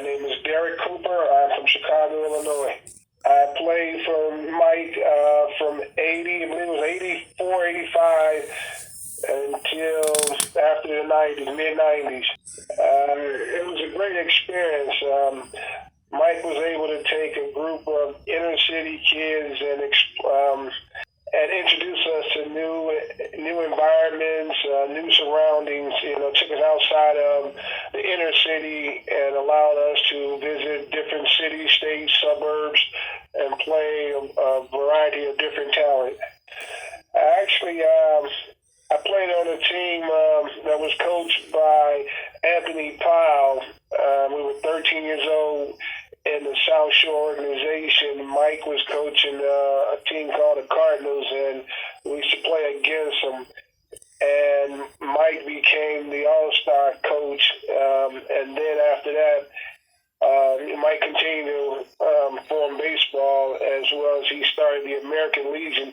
name is Derick Cooper. I'm from Chicago, Illinois. I played for Mike from 80, I believe it was 84, 85, until after the 90s, mid-90s. It was a great experience. Mike was able to take a group of inner-city kids and introduce us to new environments, new surroundings. Took us outside of the inner city and allowed us to visit different cities, states, suburbs, and play a variety of different talent. I played on a team that was coached by Anthony Powell. We were 13 years old in the South Shore organization. Mike was coaching a team called the Cardinals, and we used to play against them. And Mike became the all-star coach. And then after that, Mike continued to form baseball, as well as he started the American Legion.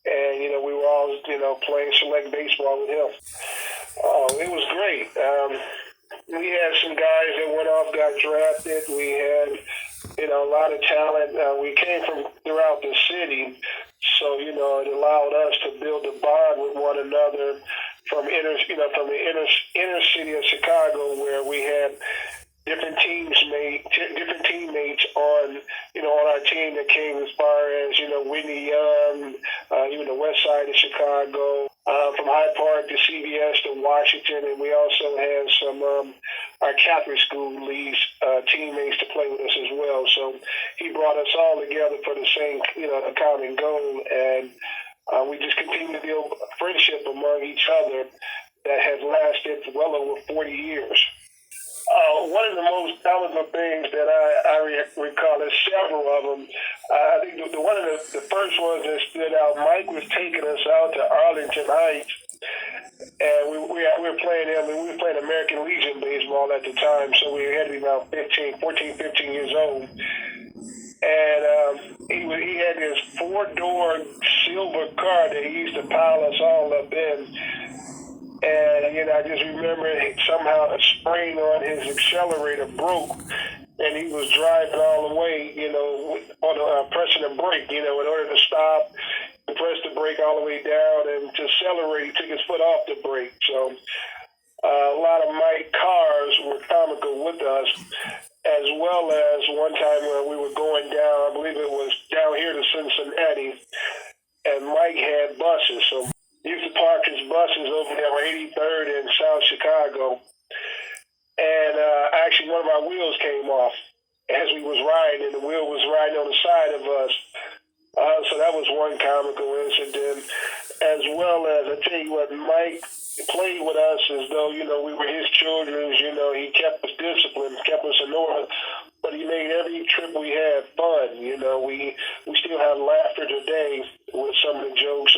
And, we were all, playing select baseball with him. It was great. We had some guys that went off, got drafted. We had, a lot of talent. We came from throughout the city, so it allowed us to build a bond with one another from the inner city of Chicago, where we had different teammates on our team that came as far as Whitney Young, even the west side of Chicago, from Hyde Park to CBS to Washington, and we also had some our Catholic school leagues teammates to play with us as well. So he brought us all together for the same common goal, and we just continued to build friendship among each other that has lasted well over 40 years. One of the most valuable things that I recall, there's several of them. I think one of the first ones that stood out, Mike was taking us out to Arlington Heights, and we were playing them, and we were playing American Legion baseball at the time, so we had to be about 15 years old. And he had this 4-door silver car that he used to pile us all up in. And, I just remember somehow a spring on his accelerator broke, and he was driving all the way, pressing the brake, in order to stop, and press the brake all the way down, and to accelerate, he took his foot off the brake. So a lot of my cars were comical with us, as well as one time where we were going down, I believe it was down here to Cincinnati, and Mike had buses, so he used to park his buses over there on 83rd in South Chicago. And actually one of our wheels came off as we was riding, and the wheel was riding on the side of us. So that was one comical incident. As well as, I tell you what, Mike played with us as though, we were his children. He kept us disciplined, kept us in order. But he made every trip we had fun. We still have laughter today with some of the jokes.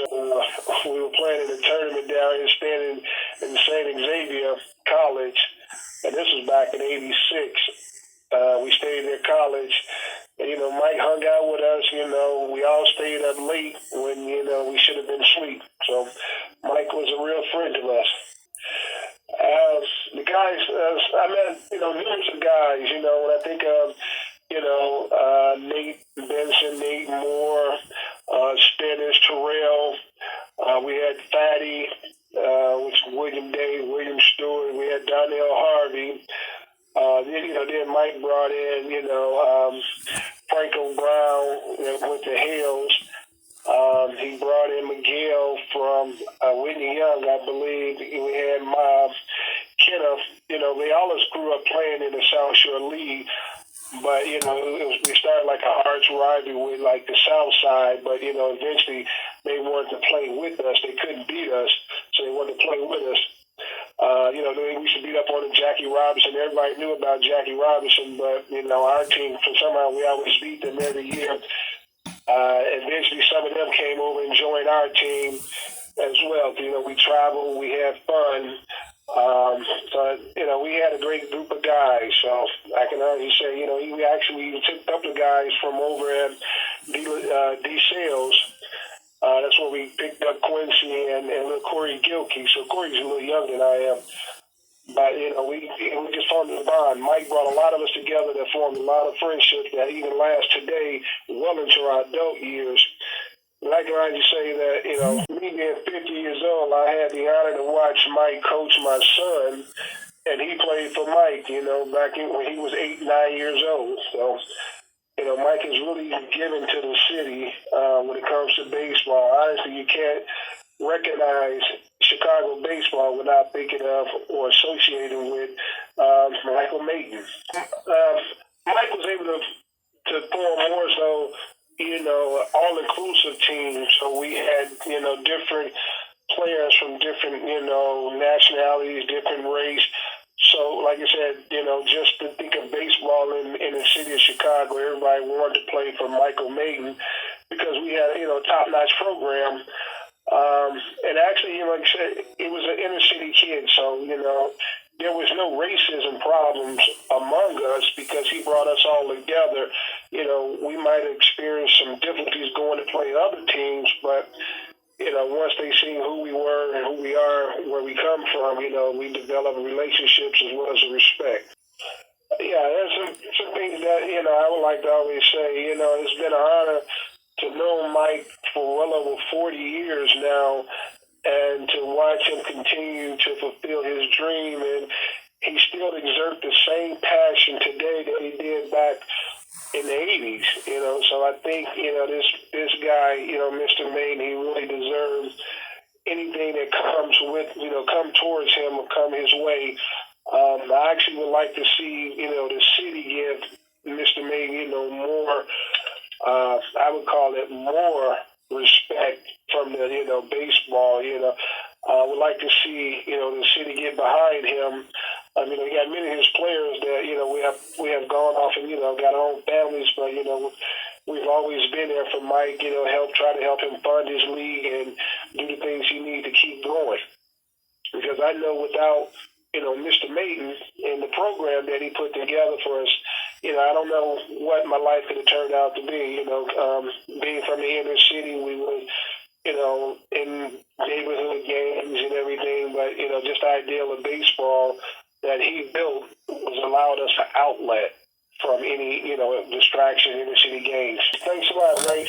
We were playing in a tournament down here, standing in St. Xavier College, and this was back in '86. We stayed at college, and Mike hung out with us. We all stayed up late when we should have been asleep. So Mike was a real friend to us. The guys, I met, numerous of guys, when I think of, Nate Benson, Nate Moore, Stennis, Terrell, we had Fatty, which is William Day, William Stewart, we had Donnell Harvey, then Mike brought in, Franco Brown with the Hills. He brought in Miguel from Whitney Young, I believe. We had Kenneth. They all of us grew up playing in the South Shore League, but we started like a arch rivalry with like the South Side. But eventually they wanted to play with us. They couldn't beat us, so they wanted to play with us. We used to beat up on Jackie Robinson. Everybody knew about Jackie Robinson, but our team, for somehow we always beat them every year. Eventually, some of them came over and joined our team as well. We traveled, we had fun. We had a great group of guys. So I can already say, we actually took a couple of guys from over at D Sales. That's where we picked up Quincy and little Corey Gilkey. So Corey's a little younger than I am. But, we just formed a bond. Mike brought a lot of us together that formed a lot of friendships that even last today, well into our adult years. And I can already say that, me being 50 years old, I had the honor to watch Mike coach my son, and he played for Mike, back when he was 8, 9 years old. So, Mike has really given to the city when it comes to baseball. Honestly, you can't recognize Chicago baseball without thinking of or associating with Michael Mayden. Mike was able to form more so, all-inclusive teams. So we had, different players from different, nationalities, different race. So, like I said, just to think of baseball in the city of Chicago, everybody wanted to play for Michael Mayden because we had, a top-notch program. And actually, like I said, it was an inner-city kid, so, there was no racism problems among us because he brought us all together. We might have experienced some difficulties going to play other teams, but once they seen who we were and who we are, where we come from, we developed relationships as well as respect. Yeah, there's some things that, I would like to always say, it's been an honor to know Mike for well over 40 years now and to watch him continue to fulfill his dream. And he still exerts the same passion today that he did back in the 80s, so I think, this guy, Mr. Mayden, he really deserves anything that comes with, come towards him or come his way. I actually would like to see, the city give Mr. Mayden, more, I would call it more respect from the, baseball, I would like to see, the city get behind him. I mean, we got many of his players that, we have gone off and, got our own families, but, we've always been there for Mike, try to help him fund his league and do the things he needs to keep going. Because I know without, Mr. Mayden and the program that he put together for us, I don't know what my life could have turned out to be. Being from the inner city, we were, in neighborhood games and everything, but, just the ideal of baseball that he built was allowed us an outlet from any, distraction in the city games. Thanks a lot, Ray.